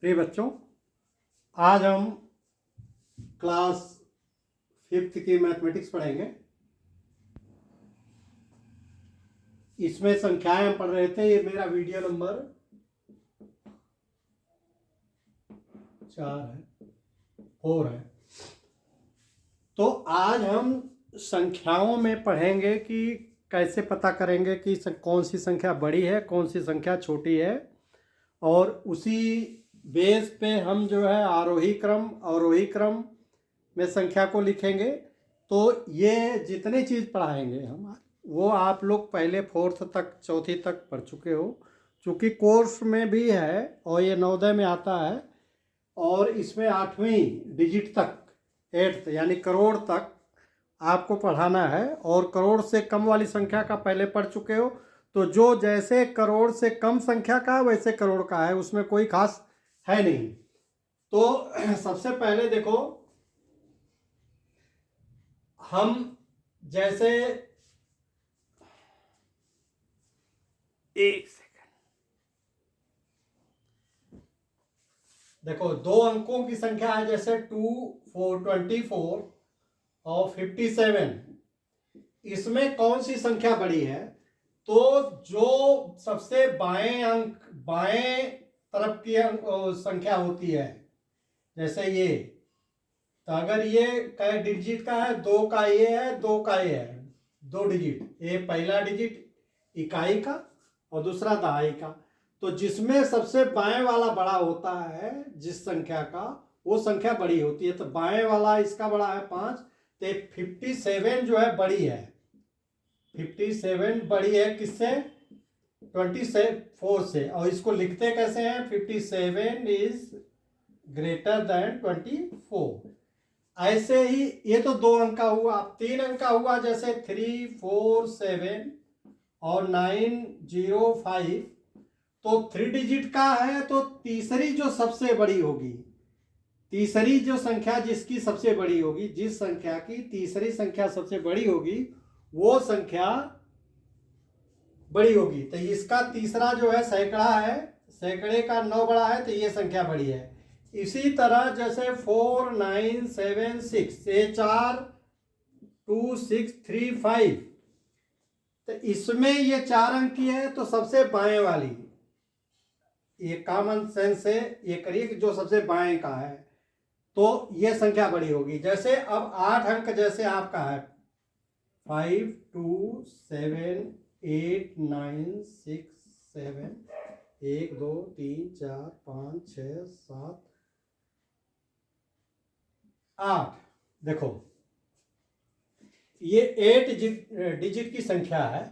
प्रिय बच्चों, आज हम क्लास 5th की मैथमेटिक्स पढ़ेंगे। इसमें संख्याएं हम पढ़ रहे थे। ये मेरा वीडियो नंबर 4 है। तो आज हम संख्याओं में पढ़ेंगे कि कैसे पता करेंगे कि कौन सी संख्या बड़ी है, कौन सी संख्या छोटी है, और उसी बेस पे हम जो है आरोही क्रम अवरोही क्रम में संख्या को लिखेंगे। तो ये जितनी चीज़ पढ़ाएंगे हम, वो आप लोग पहले 4th तक, 4th तक पढ़ चुके हो, चूँकि कोर्स में भी है और ये नवोदय में आता है, और इसमें 8वीं डिजिट तक, 8th यानी करोड़ तक आपको पढ़ाना है। और करोड़ से कम वाली संख्या का पहले पढ़ चुके हो, तो जो जैसे करोड़ से कम संख्या का वैसे करोड़ का है, उसमें कोई खास है नहीं। तो सबसे पहले देखो, हम जैसे एक सेकंड देखो, 2 अंकों की संख्या है, जैसे 2, 4, 24 और 57। इसमें कौन सी संख्या बड़ी है? तो जो सबसे बाएं अंक, बाएं तरफ की संख्या होती है, जैसे ये, तो अगर ये कै डिजिट का है, 2 का ये है, 2 का ये है, 2 डिजिट, ये पहला डिजिट इकाई का और दूसरा दहाई का। तो जिसमें सबसे बाएं वाला बड़ा होता है, जिस संख्या का, वो संख्या बड़ी होती है। तो बाएं वाला इसका बड़ा है 5, तो 57 जो है बड़ी है। 57 बड़ी है किससे? 24 से। और इसको लिखते कैसे हैं? 57 इज ग्रेटर देन 24। ऐसे ही ये तो 2 अंक का हुआ। 3 अंक का हुआ, जैसे 3, 4, 7 और 9, 0, 5। तो 3 डिजिट का है, तो तीसरी जो सबसे बड़ी होगी, तीसरी जो संख्या जिसकी सबसे बड़ी होगी, जिस संख्या की तीसरी संख्या सबसे बड़ी होगी, वो संख्या बड़ी होगी। तो इसका तीसरा जो है सैकड़ा है, सैकड़े का 9 बड़ा है, तो ये संख्या बड़ी है। इसी तरह जैसे 4, 9, 7, 6, ये 4, 2, 6, 3, 5। तो इसमें ये 4 अंक की है, तो सबसे बाएं वाली, ये कॉमन सेंस से ये करिए कि जो सबसे बाएं का है, तो ये संख्या बड़ी होगी। जैसे अब 8 अंक जैसे आपका है, 5, 2, 7, 8, 9, 6, 7, 1, 2, 3, 4, 5, 6, 7, 8। देखो, ये 8 डिजिट की संख्या है,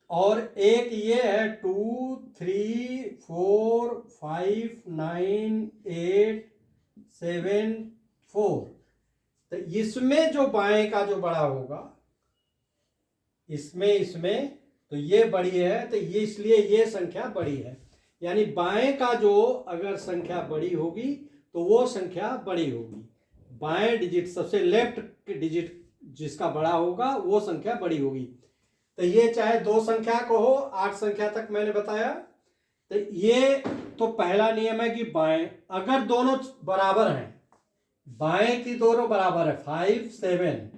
और एक ये है 2, 3, 4, 5, 9, 8, 7, 4। तो इसमें जो बाएं का जो बड़ा होगा, इसमें तो ये बड़ी है, तो ये इसलिए ये संख्या बड़ी है। यानी बाएं का जो अगर संख्या बड़ी होगी, तो वो संख्या बड़ी होगी। बाएं डिजिट, सबसे लेफ्ट डिजिट जिसका बड़ा होगा, वो संख्या बड़ी होगी। तो ये चाहे 2 संख्या को हो, 8 संख्या तक मैंने बताया। तो ये तो पहला नियम है कि बाएं, अगर दोनों बराबर हैं, बाएं की दोनों बराबर है, 5, 7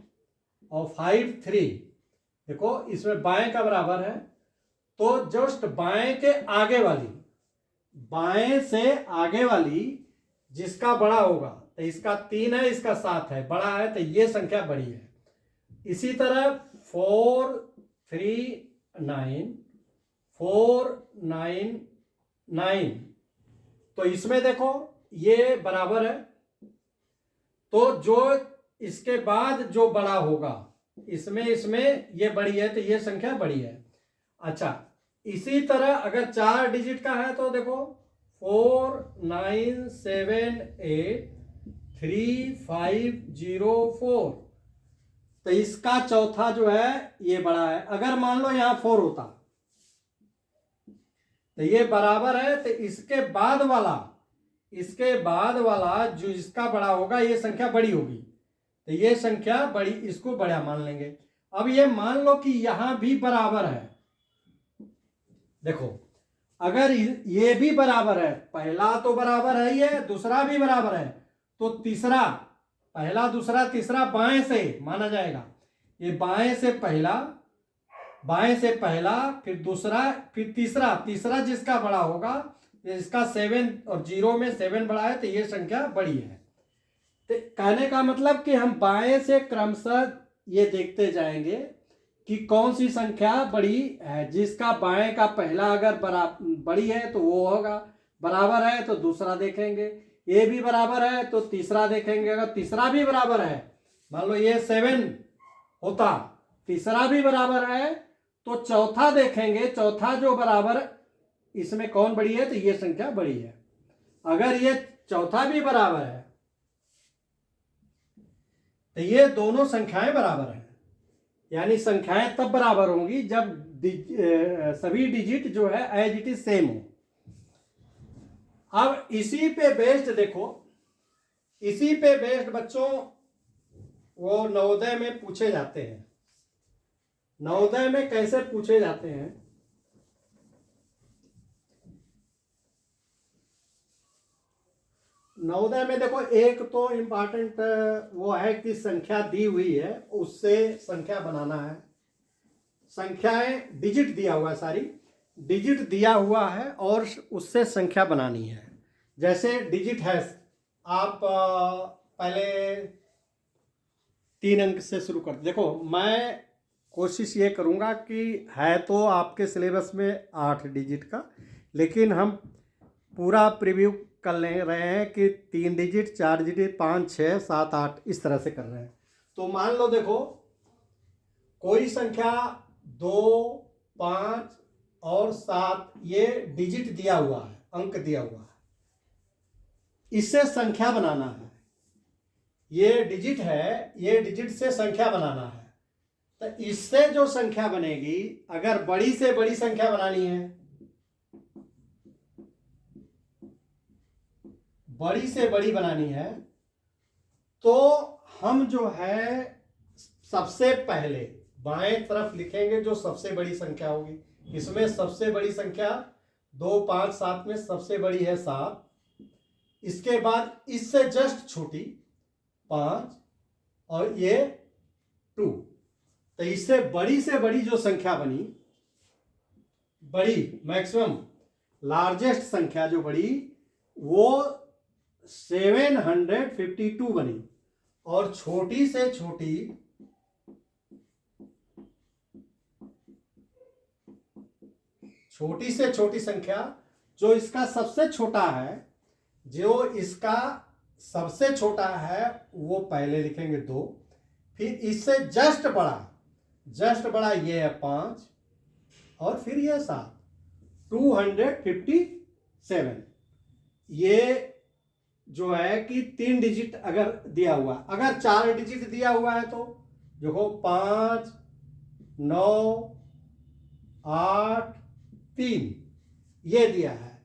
और 5, 3, देखो इसमें बाएं का बराबर है, तो जस्ट बाएं के आगे वाली, बाएं से आगे वाली जिसका बड़ा होगा, तो इसका 3 है, इसका 7 है, बड़ा है, तो ये संख्या बड़ी है। इसी तरह 4, 3, 9, 4, 9, 9, तो इसमें देखो ये बराबर है, तो जो इसके बाद जो बड़ा होगा, इसमें ये बड़ी है, तो ये संख्या बड़ी है। अच्छा, इसी तरह अगर 4 डिजिट का है, तो देखो 4, 9, 7, 8, 3, 5, 0, 4। तो इसका चौथा जो है ये बड़ा है। अगर मान लो यहां 4 होता, तो ये बराबर है, तो इसके बाद वाला जो इसका बड़ा होगा, ये संख्या बड़ी होगी, तो ये संख्या बड़ी, इसको बड़ा मान लेंगे। अब ये मान लो कि यहां भी बराबर है। देखो, अगर ये भी बराबर है, पहला तो बराबर है ही है, दूसरा भी बराबर है, तो तीसरा, पहला दूसरा तीसरा बाएं से माना जाएगा। ये बाएं से पहला, फिर दूसरा, फिर तीसरा, तीसरा जिसका बड़ा होगा, इसका 7 और 0 में 7 बड़ा है तो ये संख्या बड़ी है। तो कहने का मतलब कि हम बाएं से क्रमशः ये देखते जाएंगे कि कौन सी संख्या बड़ी है। जिसका बाएं का पहला अगर बड़ी है तो वो होगा, बराबर है तो दूसरा देखेंगे, ये भी बराबर है तो तीसरा देखेंगे। अगर तीसरा भी बराबर है, मान लो ये 7 होता, तीसरा भी बराबर है तो चौथा देखेंगे, चौथा जो बराबर इसमें कौन बड़ी है तो ये संख्या बड़ी है। अगर ये चौथा भी बराबर है तो ये दोनों संख्याएं बराबर हैं। यानी संख्याएं तब बराबर होंगी जब सभी डिजिट जो है एज इट इज सेम हो। अब इसी पे बेस्ड देखो, इसी पे बेस्ड बच्चों वो नवोदय में पूछे जाते हैं। नवोदय में कैसे पूछे जाते हैं, नवोदय में देखो, एक तो इम्पॉर्टेंट वो है कि संख्या दी हुई है उससे संख्या बनाना है। संख्याएं डिजिट दिया हुआ है, सारी डिजिट दिया हुआ है और उससे संख्या बनानी है। जैसे डिजिट है, आप पहले 3 अंक से शुरू कर। देखो मैं कोशिश ये करूँगा कि है तो आपके सिलेबस में 8 डिजिट का, लेकिन हम पूरा प्रीव्यू कर ले रहे हैं कि 3 डिजिट, 4 डिजिट, 5, 6, 7, 8 इस तरह से कर रहे हैं। तो मान लो देखो, कोई संख्या 2, 5 और 7 ये डिजिट दिया हुआ है, अंक दिया हुआ है, इससे संख्या बनाना है। ये डिजिट है, ये डिजिट से संख्या बनाना है। तो इससे जो संख्या बनेगी, अगर बड़ी से बड़ी संख्या बनानी है, बड़ी से बड़ी बनानी है, तो हम जो है सबसे पहले बाएं तरफ लिखेंगे जो सबसे बड़ी संख्या होगी। इसमें सबसे बड़ी संख्या 2, 5, 7 में सबसे बड़ी है 7। इसके बाद इससे जस्ट छोटी 5 और ये 2। तो इससे बड़ी जो संख्या बनी, बड़ी मैक्सिमम लार्जेस्ट संख्या जो बड़ी, वो 752 बनी। और छोटी से छोटी संख्या जो इसका सबसे छोटा है, जो इसका सबसे छोटा है वो पहले लिखेंगे 2, फिर इससे जस्ट बड़ा ये है 5 और फिर ये 7, 257। ये जो है कि 3 डिजिट अगर दिया हुआ, अगर 4 डिजिट दिया हुआ है तो देखो 5, 9, 8, 3 ये दिया है।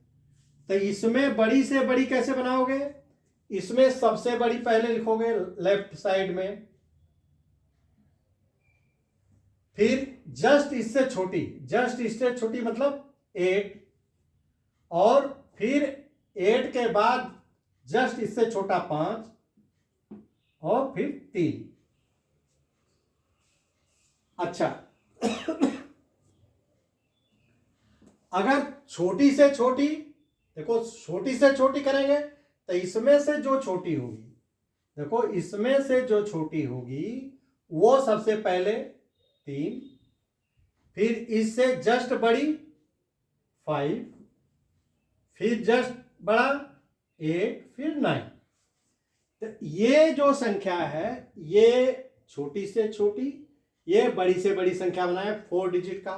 तो इसमें बड़ी से बड़ी कैसे बनाओगे, इसमें सबसे बड़ी पहले लिखोगे लेफ्ट साइड में, फिर जस्ट इससे छोटी मतलब 8, और फिर 8 के बाद जस्ट इससे छोटा 5 और फिर 3। अच्छा अगर छोटी से छोटी, देखो छोटी से छोटी करेंगे तो इसमें से जो छोटी होगी, देखो इसमें से जो छोटी होगी वो सबसे पहले 3, फिर इससे जस्ट बड़ी 5, फिर जस्ट बड़ा 8, फिर 9। तो ये जो संख्या है ये छोटी से छोटी, ये बड़ी से बड़ी संख्या बनाए 4 डिजिट का।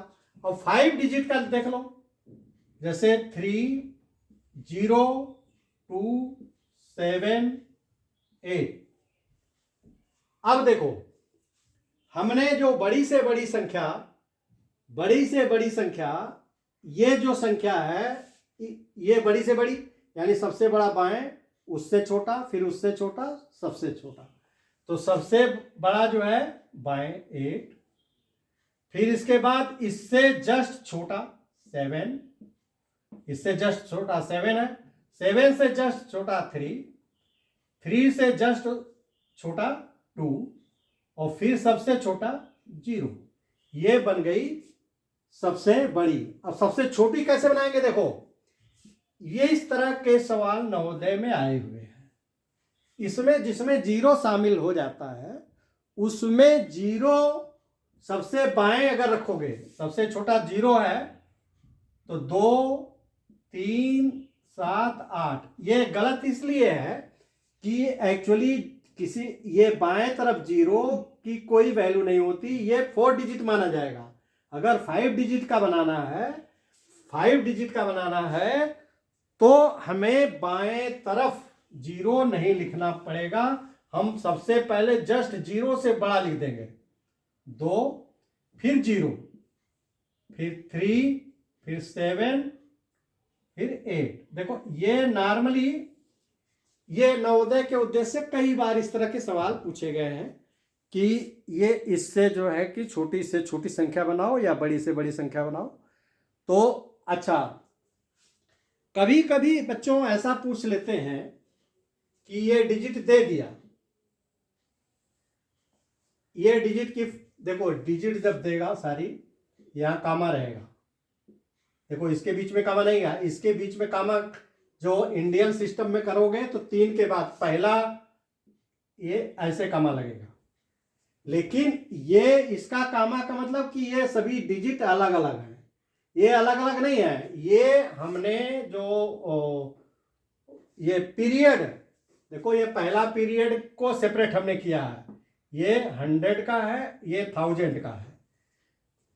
और 5 डिजिट का देख लो, जैसे 3, 0, 2, 7, 8। अब देखो हमने जो बड़ी से बड़ी संख्या, ये जो संख्या है ये बड़ी से बड़ी यानी सबसे बड़ा बाएं, उससे छोटा, फिर उससे छोटा, सबसे छोटा। तो सबसे बड़ा जो है बाएं 8, फिर इसके बाद इससे जस्ट छोटा 7, इससे जस्ट छोटा 7 है, 7 से जस्ट छोटा 3, 3 से जस्ट छोटा 2, और फिर सबसे छोटा 0। ये बन गई सबसे बड़ी। अब सबसे छोटी कैसे बनाएंगे? देखो, ये इस तरह के सवाल नवोदय में आए हुए हैं। इसमें जिसमें 0 शामिल हो जाता है उसमें 0 सबसे बाएं अगर रखोगे, सबसे छोटा 0 है तो 2, 3, 7, 8। ये गलत इसलिए है कि एक्चुअली किसी ये बाएं तरफ 0 की कोई वैल्यू नहीं होती, ये 4 डिजिट माना जाएगा। अगर 5 डिजिट का बनाना है, 5 डिजिट का बनाना है तो हमें बाएं तरफ 0 नहीं लिखना पड़ेगा। हम सबसे पहले जस्ट 0 से बड़ा लिख देंगे, 2, फिर 0, फिर 3, फिर 7, फिर 8। देखो ये नॉर्मली ये नवोदय के उद्देश्य से कई बार इस तरह के सवाल पूछे गए हैं कि ये इससे जो है कि छोटी से छोटी संख्या बनाओ या बड़ी से बड़ी संख्या बनाओ। तो अच्छा, कभी कभी बच्चों ऐसा पूछ लेते हैं कि ये डिजिट दे दिया, ये डिजिट की, देखो डिजिट जब देगा सारी, यहां कामा रहेगा। देखो इसके बीच में कामा नहीं है, इसके बीच में कामा जो इंडियन सिस्टम में करोगे तो 3 के बाद पहला ये ऐसे कामा लगेगा। लेकिन ये इसका कामा का मतलब कि ये सभी डिजिट अलग अलग हैं, ये अलग अलग नहीं है। ये हमने जो ये पीरियड, देखो ये पहला पीरियड को सेपरेट हमने किया है, ये 100 का है, ये 1000 का है।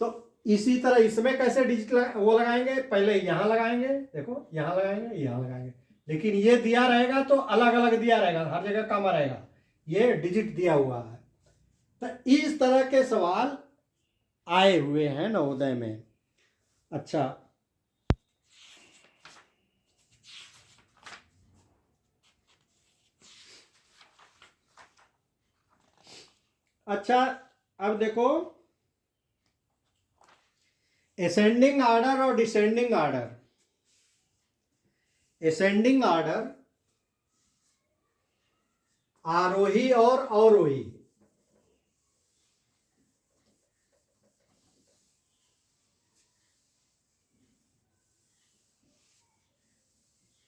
तो इसी तरह इसमें कैसे डिजिट वो लगाएंगे, पहले यहां लगाएंगे, देखो यहां लगाएंगे, यहां लगाएंगे, लेकिन ये दिया रहेगा तो अलग अलग दिया रहेगा, हर जगह कामा रहेगा, ये डिजिट दिया हुआ है। तो इस तरह के सवाल आए हुए हैं नवोदय में। अच्छा, अब देखो असेंडिंग ऑर्डर और डिसेंडिंग ऑर्डर। असेंडिंग ऑर्डर आरोही और अवरोही।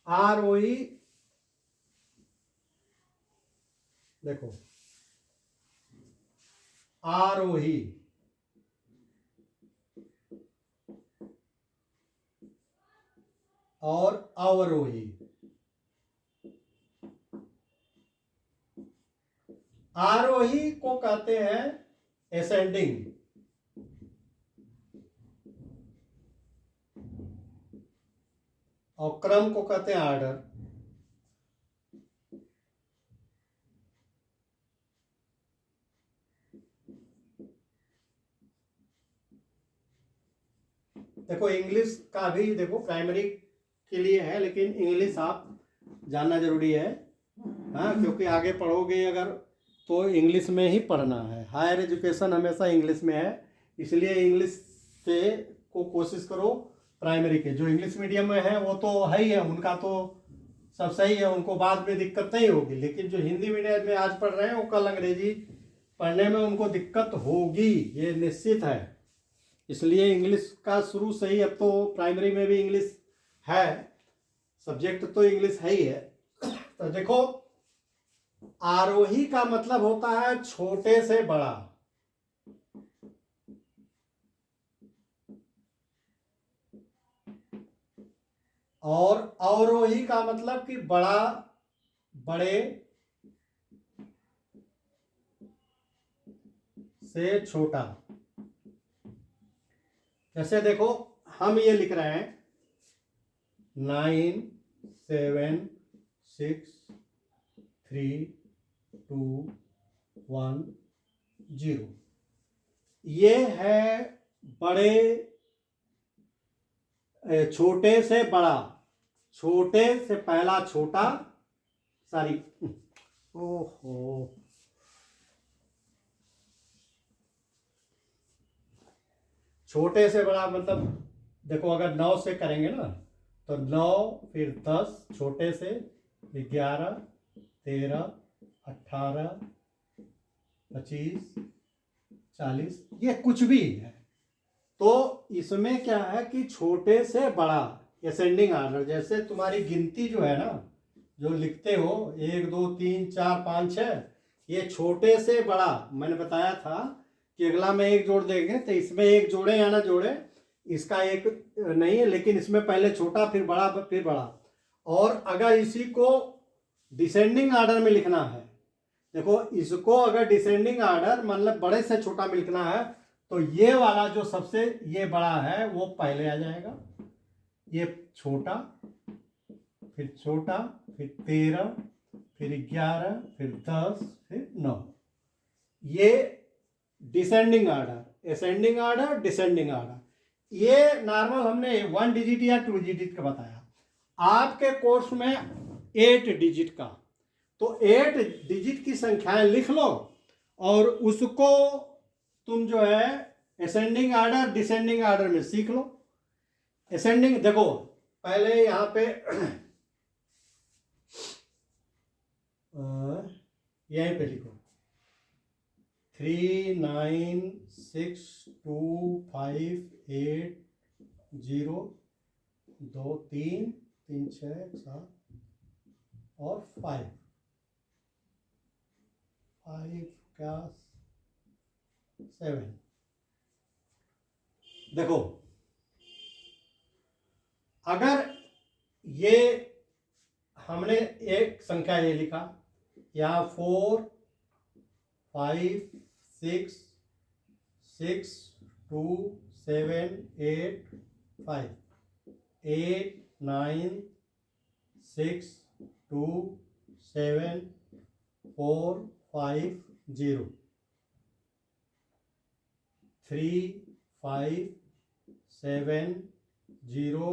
आरोही, देखो आरोही और अवरोही। आरोही को कहते हैं असेंडिंग, और क्रम को कहते हैं ऑर्डर। देखो इंग्लिश का भी देखो प्राइमरी के लिए है, लेकिन इंग्लिश आप जानना जरूरी है, हाँ, क्योंकि आगे पढ़ोगे अगर तो इंग्लिश में ही पढ़ना है। हायर एजुकेशन हमेशा इंग्लिश में है, इसलिए इंग्लिश से को कोशिश करो। प्राइमरी के जो इंग्लिश मीडियम में है वो तो है ही है, उनका तो सब सही है, उनको बाद में दिक्कत नहीं होगी। लेकिन जो हिंदी मीडियम में आज पढ़ रहे हैं वो कल अंग्रेजी पढ़ने में उनको दिक्कत होगी, ये निश्चित है। इसलिए इंग्लिश का शुरू से ही, अब तो प्राइमरी में भी इंग्लिश है, सब्जेक्ट तो इंग्लिश है ही है। तो देखो आरोही का मतलब होता है छोटे से बड़ा, और अवरोही का मतलब कि बड़ा बड़े से छोटा। जैसे देखो हम ये लिख रहे हैं 9, 7, 6, 3, 2, 1, 0। ये है बड़े, छोटे से बड़ा, छोटे से पहला छोटा, सॉरी, ओहो, छोटे से बड़ा मतलब देखो अगर 9 से करेंगे ना तो 9 फिर 10 छोटे से 11 13 18 25 40 ये कुछ भी है। तो इसमें क्या है कि छोटे से बड़ा असेंडिंग आर्डर, जैसे तुम्हारी गिनती जो है ना, जो लिखते हो 1 2 3 4 5 6, ये छोटे से बड़ा मैंने बताया था कि अगला में एक जोड़ देंगे तो इसमें एक जोड़े या ना जोड़े इसका एक नहीं है, लेकिन इसमें पहले छोटा फिर बड़ा फिर बड़ा। और अगर इसी को डिसेंडिंग आर्डर में लिखना है, देखो इसको अगर डिसेंडिंग आर्डर मतलब बड़े से छोटा में लिखना है तो ये वाला जो सबसे ये बड़ा है वो पहले आ जाएगा, ये छोटा फिर छोटा फिर 13 फिर 11 फिर 10 फिर 9, ये descending order. Ascending order descending order ये नॉर्मल हमने 1 डिजिट या 2 डिजिट का बताया। आपके कोर्स में 8 डिजिट का, तो 8 डिजिट की संख्याएं लिख लो और उसको तुम जो है असेंडिंग आर्डर डिसेंडिंग आर्डर में सीख लो। असेंडिंग देखो पहले यहां पे यहीं पे लिखो 3 9 6 2 5 8 0 2 3 3 6 7 और 5 क्या 7। देखो अगर ये हमने एक संख्या ये लिखा, यहाँ 4 5 6 6 2 7 8 5 8 9 6 2 7 4 5 0 3 5 7 0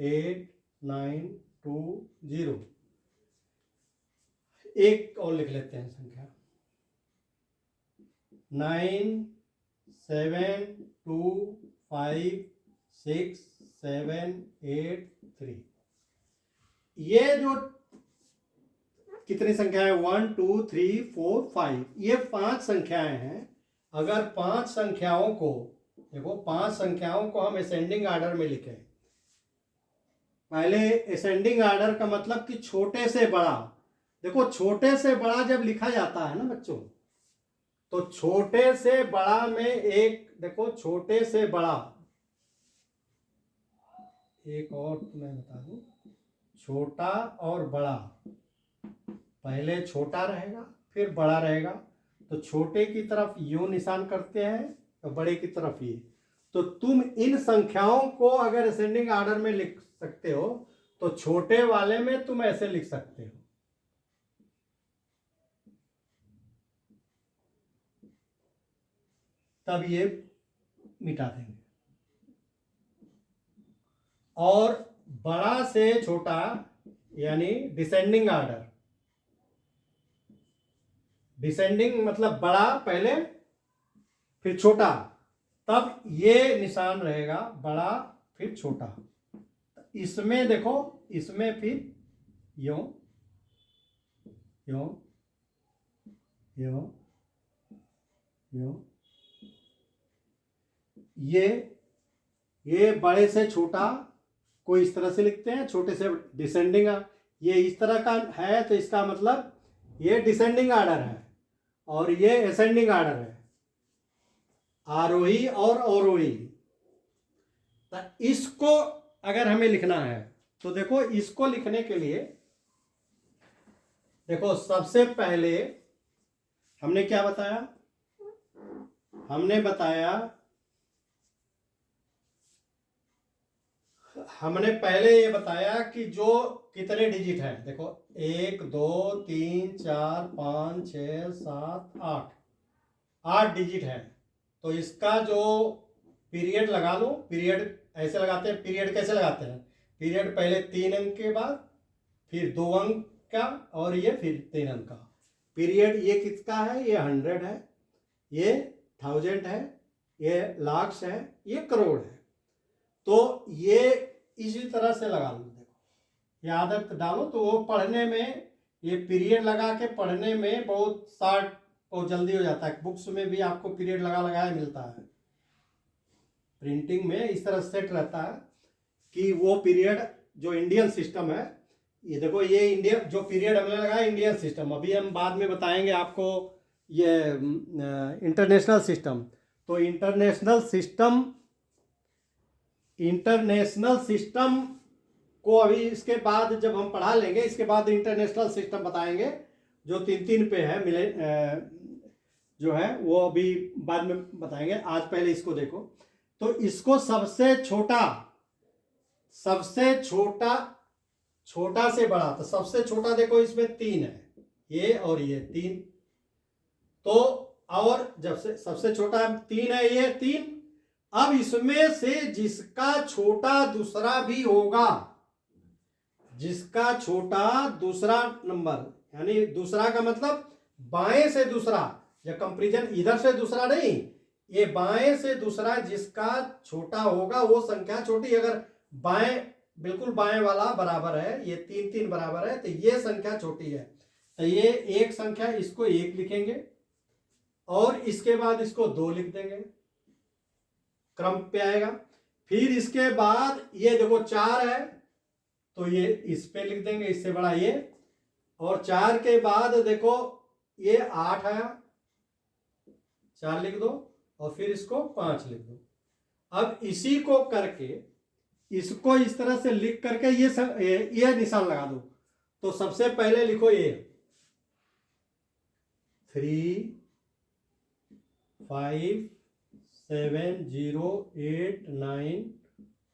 8 9 2 0। एक और लिख लेते हैं संख्या 9 7 2 5 6 7 8 3। ये जो कितनी संख्या है 1 2 3 4 5, ये 5 संख्याएं हैं। अगर 5 संख्याओं को देखो 5 संख्याओं को हम असेंडिंग आर्डर में लिखें, पहले असेंडिंग आर्डर का मतलब कि छोटे से बड़ा। देखो छोटे से बड़ा जब लिखा जाता है ना बच्चों, तो छोटे से बड़ा में एक देखो छोटे से बड़ा, एक और मैं बता दूं, छोटा और बड़ा, पहले छोटा रहेगा फिर बड़ा रहेगा। तो छोटे की तरफ यूं निशान करते हैं तो बड़े की तरफ ये। तो तुम इन संख्याओं को अगर असेंडिंग आर्डर में लिख सकते हो तो छोटे वाले में तुम ऐसे लिख सकते हो। तब ये मिटा देंगे। और बड़ा से छोटा यानी डिसेंडिंग आर्डर, डिसेंडिंग मतलब बड़ा पहले फिर छोटा, तब ये निशान रहेगा बड़ा फिर छोटा। इसमें देखो इसमें फिर यूं यूं यूं यूं, ये बड़े से छोटा को इस तरह से लिखते हैं, छोटे से डिसेंडिंग। ये इस तरह का है तो इसका मतलब ये डिसेंडिंग आर्डर है और ये असेंडिंग आर्डर है, आरोही और अवरोही। तो इसको अगर हमें लिखना है तो देखो इसको लिखने के लिए देखो सबसे पहले हमने क्या बताया, हमने पहले ये बताया कि जो कितने डिजिट है, देखो 1 2 3 4 5 6 7 8 डिजिट है। तो इसका जो पीरियड लगा लो, पीरियड ऐसे लगाते हैं। पीरियड कैसे लगाते हैं, पीरियड पहले 3 अंक के बाद फिर 2 अंक का और ये फिर 3 अंक का पीरियड। ये किसका है, ये 100 है, ये 1000 है, ये लाख है, ये करोड़ है। तो ये इसी तरह से लगा लो। ये आदत डालो तो वो पढ़ने में, ये पीरियड लगा के पढ़ने में बहुत शार्ट और जल्दी हो जाता है। बुक्स में भी आपको पीरियड लगा लगाया मिलता है, प्रिंटिंग में इस तरह सेट रहता है कि वो पीरियड जो इंडियन सिस्टम है, ये देखो ये इंडियन जो पीरियड हमने लगाया इंडियन सिस्टम, अभी हम बाद में बताएंगे आपको ये इंटरनेशनल सिस्टम। तो इंटरनेशनल सिस्टम को अभी इसके बाद जब हम पढ़ा लेंगे, इसके बाद इंटरनेशनल सिस्टम बताएंगे जो 3 पे है मिले जो है वो अभी बाद में बताएंगे। आज पहले इसको देखो। तो इसको सबसे छोटा से बड़ा, तो सबसे छोटा देखो इसमें 3 है, ये और ये 3। तो और जब से सबसे छोटा 3 है, ये 3। अब इसमें से जिसका छोटा दूसरा भी होगा, जिसका छोटा दूसरा नंबर, यानी दूसरा का मतलब बाएं से दूसरा, या कंपैरिजन इधर से दूसरा नहीं, ये बाएं से दूसरा जिसका छोटा होगा वो संख्या छोटी। अगर बाएं बिल्कुल बाएं वाला बराबर है, ये 3 3 बराबर है, तो ये संख्या छोटी है। तो ये एक संख्या, इसको 1 लिखेंगे और इसके बाद इसको 2 लिख देंगे, क्रम पे आएगा। फिर इसके बाद ये देखो 4 है, तो ये इस पे लिख देंगे, इससे बड़ा ये। और 4 के बाद देखो ये 8 आया, 4 लिख दो, और फिर इसको 5 लिख दो। अब इसी को करके इसको इस तरह से लिख करके ये निशान लगा दो। तो सबसे पहले लिखो ये 3 5 7 0 8 9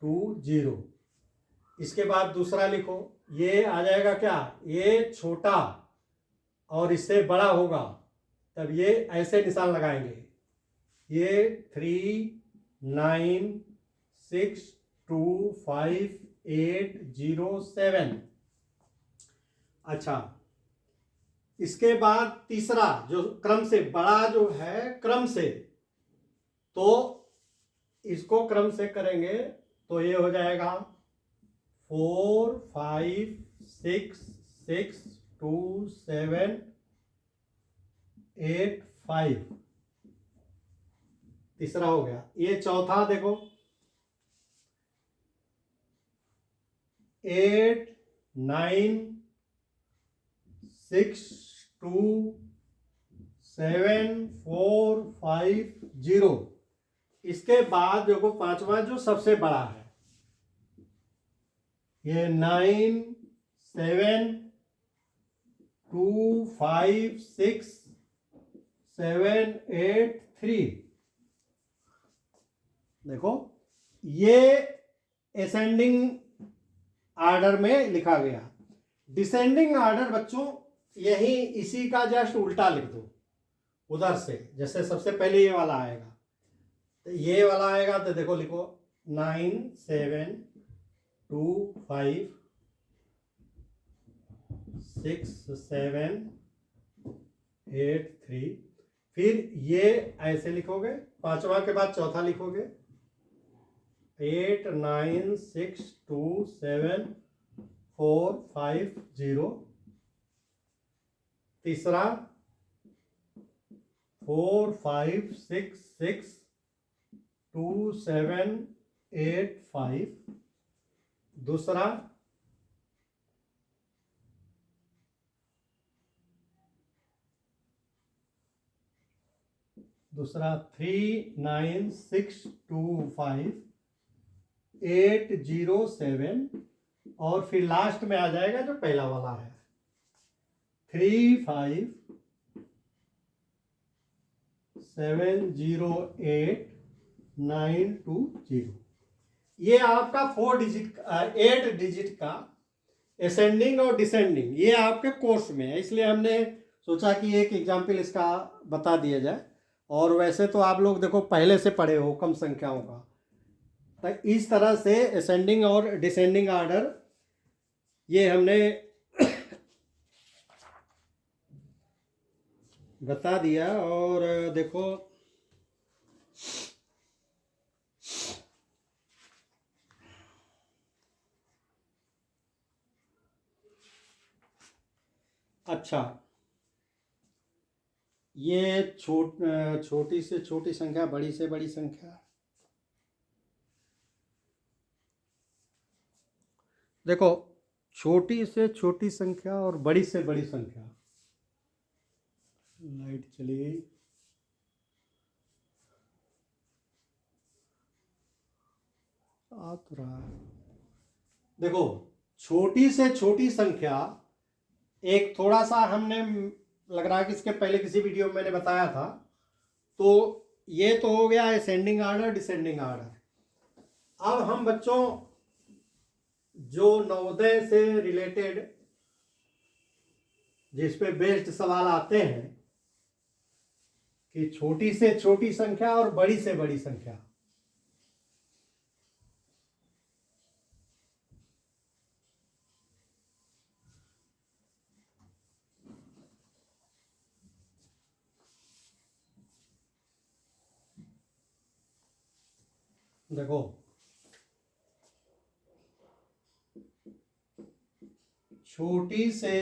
2 0। इसके बाद दूसरा लिखो, ये आ जाएगा क्या, ये छोटा और इससे बड़ा होगा, तब ये ऐसे निशान लगाएंगे, ये 3 9 6 2 5 8 0 7। अच्छा, इसके बाद तीसरा जो क्रम से बड़ा जो है, क्रम से, तो इसको क्रम से करेंगे तो ये हो जाएगा 4 5 6 6 2 7 8 5। तीसरा हो गया। ये चौथा देखो 8 9 6 2 7 4 5 0। इसके बाद देखो पांचवा जो सबसे बड़ा है, ये 9 7 2 5 6 7 8 3। देखो ये असेंडिंग आर्डर में लिखा गया। डिसेंडिंग आर्डर बच्चों यही इसी का जस्ट उल्टा लिख दो, उधर से। जैसे सबसे पहले ये वाला आएगा, तो ये वाला आएगा, तो देखो लिखो 9 7 2 5 6 7 8 3। फिर ये ऐसे लिखोगे, पांचवा के बाद चौथा लिखोगे 8 9 6 2 7 4 5 0। तीसरा 4 5 6 6 2 7 8 5। दूसरा 3 9 6 2 5 8 0 7। और फिर लास्ट में आ जाएगा जो पहला वाला है 3 5 7 0 8 9 2 0। ये आपका 8 डिजिट का असेंडिंग और डिसेंडिंग ये आपके कोर्स में है, इसलिए हमने सोचा कि एक एग्जाम्पल इसका बता दिया जाए। और वैसे तो आप लोग देखो पहले से पढ़े हो कम संख्याओं का, तो इस तरह से असेंडिंग और डिसेंडिंग आर्डर ये हमने बता दिया। और देखो अच्छा, ये छोटी से छोटी संख्या, बड़ी से बड़ी संख्या। देखो, छोटी से छोटी संख्या और बड़ी से बड़ी संख्या। लाइट चली गई। आ तो रहा है। देखो, छोटी से छोटी संख्या, एक थोड़ा सा हमने, लग रहा है कि इसके पहले किसी वीडियो में मैंने बताया था। तो ये तो हो गया असेंडिंग आर्डर, डिसेंडिंग आर्डर। अब हम बच्चों जो नवोदय से रिलेटेड जिस पे बेस्ड सवाल आते हैं कि छोटी से छोटी संख्या और बड़ी से बड़ी संख्या, देखो, छोटी से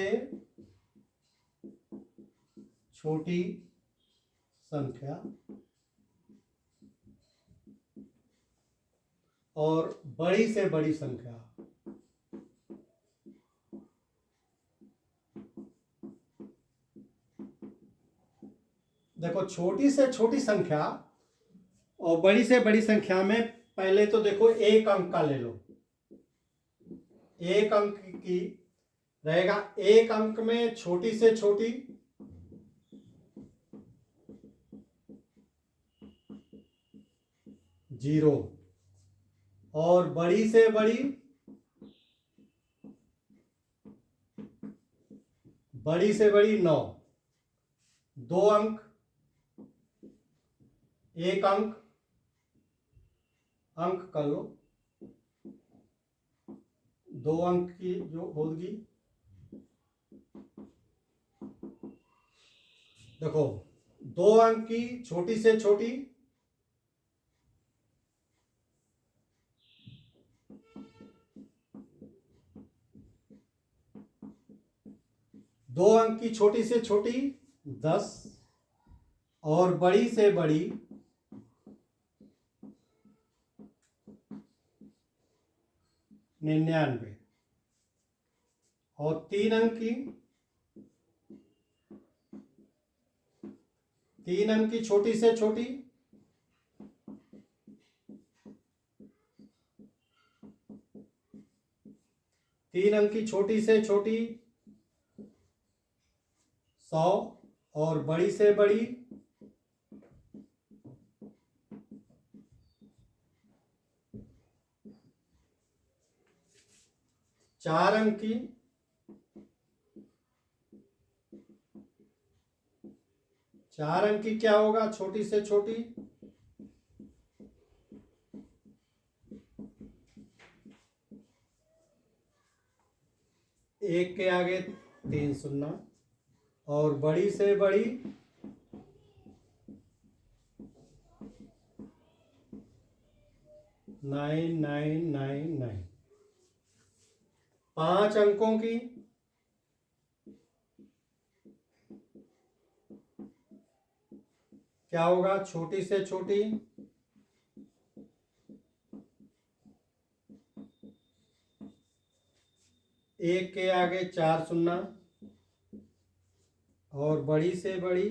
छोटी संख्या और बड़ी से बड़ी संख्या। देखो, छोटी से छोटी संख्या और बड़ी से बड़ी संख्या में पहले तो देखो एक अंक का ले लो। एक अंक की रहेगा, एक अंक में छोटी से छोटी जीरो और बड़ी से बड़ी नौ। दो अंक, एक अंक, अंक कर लो, दो अंक की जो होगी। देखो, दो अंक की छोटी से छोटी दो अंक की छोटी से छोटी 10 और बड़ी से बड़ी 99 और तीन अंक की छोटी से छोटी 100 और बड़ी से बड़ी 4 अंक की 4 अंक की क्या होगा छोटी से छोटी 1 के आगे 3 शून्य और बड़ी से बड़ी 9999। 5 अंकों की क्या होगा छोटी से छोटी 1 के आगे 4 शून्य और बड़ी से बड़ी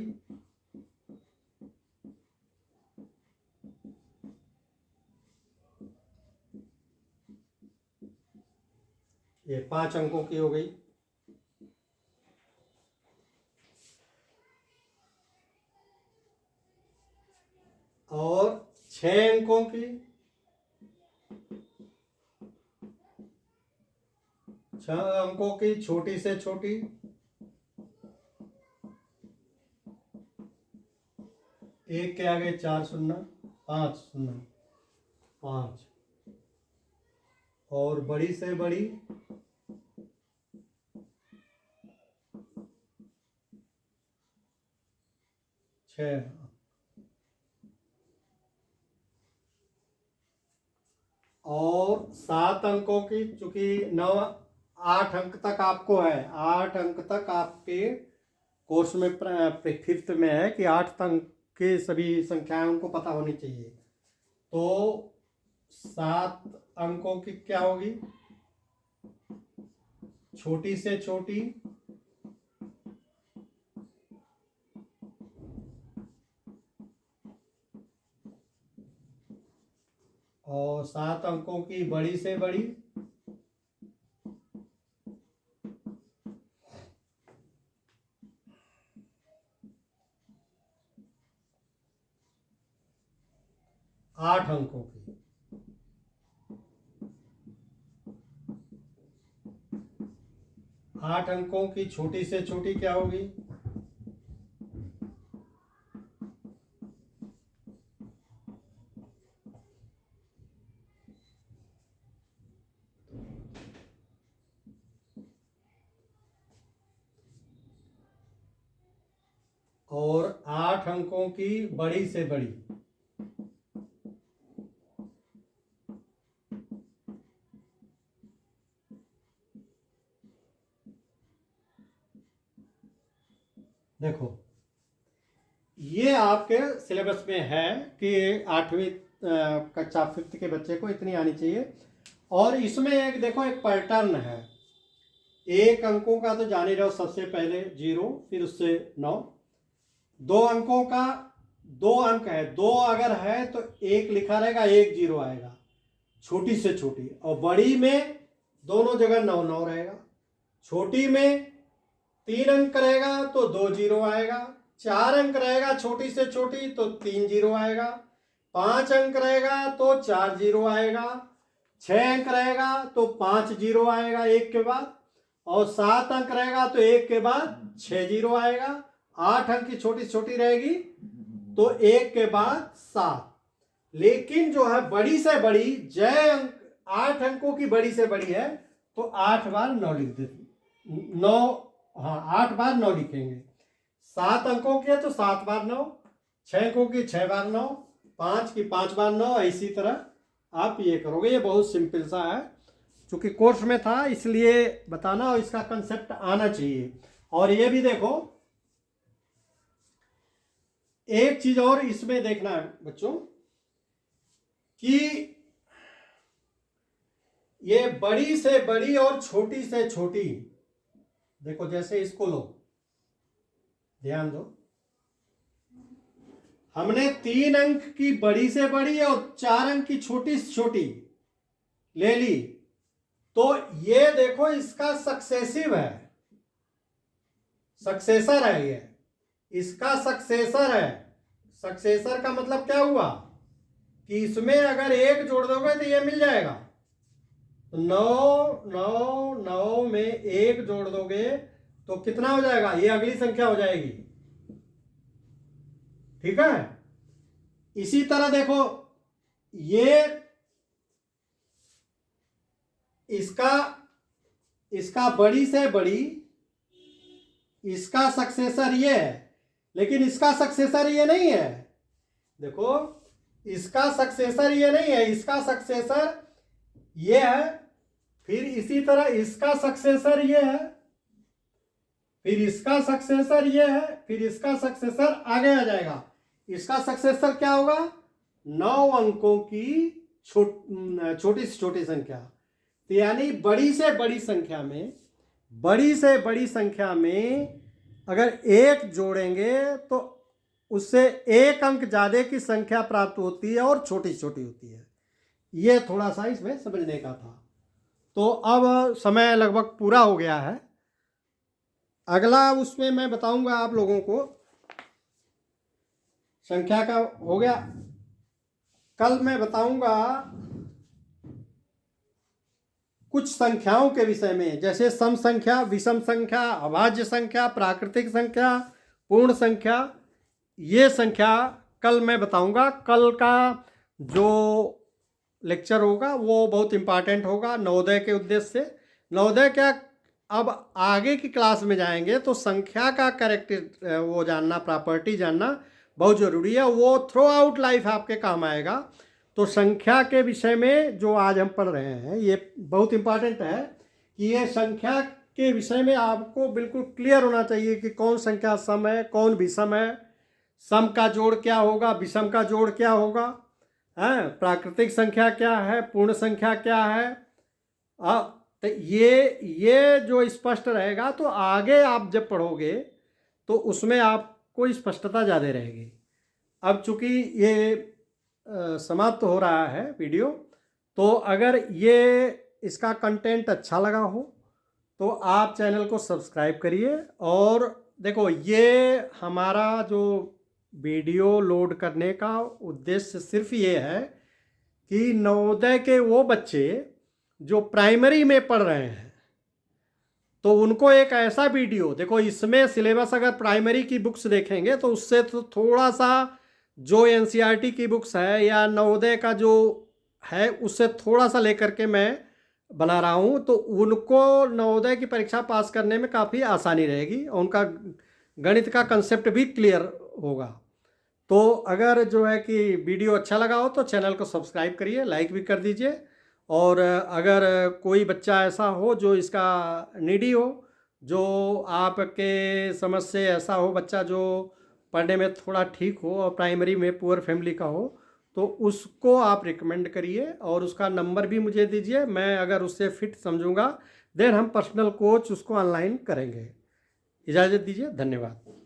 5 अंकों की हो गई। और 6 अंकों की 6 अंकों की छोटी से छोटी 1 के आगे 4 शून्य 5 शून्य 5 और बड़ी से बड़ी 6 और 7 अंकों की, चूंकि 9 8 अंक तक आपको है, 8 अंक तक आपके कोर्स में फिफ्थ में है कि 8 अंक के सभी संख्याएं उनको पता होनी चाहिए। तो 7 अंकों की क्या होगी, छोटी से छोटी और 7 अंकों की बड़ी से बड़ी, 8 अंकों की। 8 अंकों की छोटी से छोटी क्या होगी, और 8 अंकों की बड़ी से बड़ी, देखो ये आपके सिलेबस में है कि 8वीं कक्षा फिफ्थ के बच्चे को इतनी आनी चाहिए। और इसमें एक देखो एक पैटर्न है, 1 अंकों का तो जान ही रहो, सबसे पहले 0, फिर उससे 9। 2 अंकों का 2 अंक है, 2 अगर है तो 1 लिखा रहेगा, 1 0 आएगा, छोटी से छोटी। और बड़ी में दोनों जगह 9 9 रहेगा। छोटी में 3 अंक रहेगा तो 2 0 आएगा, 4 अंक रहेगा छोटी से छोटी तो 3 0 आएगा, 5 अंक रहेगा तो 4 0 आएगा, 6 अंक रहेगा तो 5 0 आएगा एक के बाद, और 7 अंक रहेगा तो एक के बाद 6 0 आएगा, 8 अंक की छोटी छोटी रहेगी तो एक के बाद 7। लेकिन जो है बड़ी से बड़ी जय अंक 8 अंकों की बड़ी से बड़ी है तो 8 बार 9 लिख देते, 9, हाँ 8 बार 9 लिखेंगे। 7 अंकों की है तो 7 बार 9, 6 अंकों की 6 बार 9, 5 की 5 बार 9, इसी तरह आप ये करोगे। ये बहुत सिंपल सा है, चूंकि कोर्स में था इसलिए बताना, और इसका कंसेप्ट आना चाहिए। और ये भी देखो एक चीज और इसमें देखना है बच्चों कि ये बड़ी से बड़ी और छोटी से छोटी, देखो जैसे इसको लो, ध्यान दो, हमने 3 अंक की बड़ी से बड़ी और 4 अंक की छोटी से छोटी ले ली, तो ये देखो इसका सक्सेसिव है, सक्सेसर है, ये इसका सक्सेसर है। सक्सेसर का मतलब क्या हुआ कि इसमें अगर 1 जोड़ दोगे तो ये मिल जाएगा, तो 9 9 9 में 1 जोड़ दोगे तो कितना हो जाएगा, ये अगली संख्या हो जाएगी, ठीक है। इसी तरह देखो ये इसका बड़ी से बड़ी, इसका सक्सेसर ये है, लेकिन इसका सक्सेसर ये नहीं है। देखो इसका सक्सेसर ये नहीं है, इसका सक्सेसर ये है, फिर इसी तरह इसका सक्सेसर ये है, फिर इसका सक्सेसर ये है, फिर इसका सक्सेसर आगे आ जाएगा। इसका सक्सेसर क्या होगा, 9 अंकों की छोटी से छोटी संख्या। तो यानी बड़ी से बड़ी संख्या में, बड़ी से बड़ी संख्या में अगर 1 जोड़ेंगे तो उससे 1 अंक ज्यादा की संख्या प्राप्त होती है और छोटी छोटी होती है। ये थोड़ा सा इसमें समझने का था। तो अब समय लगभग पूरा हो गया है, अगला उसमें मैं बताऊंगा आप लोगों को, संख्या का हो गया। कल मैं बताऊंगा कुछ संख्याओं के विषय में, जैसे सम संख्या, विषम संख्या, अभाज्य संख्या, प्राकृतिक संख्या, पूर्ण संख्या। ये संख्या कल मैं बताऊंगा। कल का जो लेक्चर होगा वो बहुत इम्पॉर्टेंट होगा नवोदय के उद्देश्य से। नवोदय क्या, अब आगे की क्लास में जाएंगे तो संख्या का कैरेक्टर वो जानना, प्रॉपर्टी जानना बहुत ज़रूरी है, वो थ्रू आउट लाइफ आपके काम आएगा। तो संख्या के विषय में जो आज हम पढ़ रहे हैं ये बहुत इम्पॉर्टेंट है कि ये संख्या के विषय में आपको बिल्कुल क्लियर होना चाहिए कि कौन संख्या सम है, कौन विषम है, सम का जोड़ क्या होगा, विषम का जोड़ क्या होगा, प्राकृतिक संख्या क्या है, पूर्ण संख्या क्या है। तो ये जो स्पष्ट रहेगा तो आगे आप जब पढ़ोगे तो उसमें आपको स्पष्टता ज़्यादा रहेगी। अब चूंकि ये समाप्त हो रहा है वीडियो, तो अगर ये इसका कंटेंट अच्छा लगा हो तो आप चैनल को सब्सक्राइब करिए। और देखो, ये हमारा जो वीडियो लोड करने का उद्देश्य सिर्फ ये है कि नवोदय के वो बच्चे जो प्राइमरी में पढ़ रहे हैं तो उनको एक ऐसा वीडियो, देखो इसमें सिलेबस अगर प्राइमरी की बुक्स देखेंगे तो उससे तो थोड़ा सा जो एनसीईआरटी की बुक्स है या नवोदय का जो है उससे थोड़ा सा लेकर के मैं बना रहा हूँ, तो उनको नवोदय की परीक्षा पास करने में काफ़ी आसानी रहेगी और उनका गणित का कंसेप्ट भी क्लियर होगा। तो अगर जो है कि वीडियो अच्छा लगा हो तो चैनल को सब्सक्राइब करिए, लाइक भी कर दीजिए। और अगर कोई बच्चा ऐसा हो जो इसका नीडी हो, जो आपके समझ से ऐसा हो बच्चा जो पढ़ने में थोड़ा ठीक हो और प्राइमरी में पुअर फैमिली का हो, तो उसको आप रिकमेंड करिए और उसका नंबर भी मुझे दीजिए। मैं अगर उससे फिट समझूंगा देन हम पर्सनल कोच उसको ऑनलाइन करेंगे। इजाज़त दीजिए, धन्यवाद।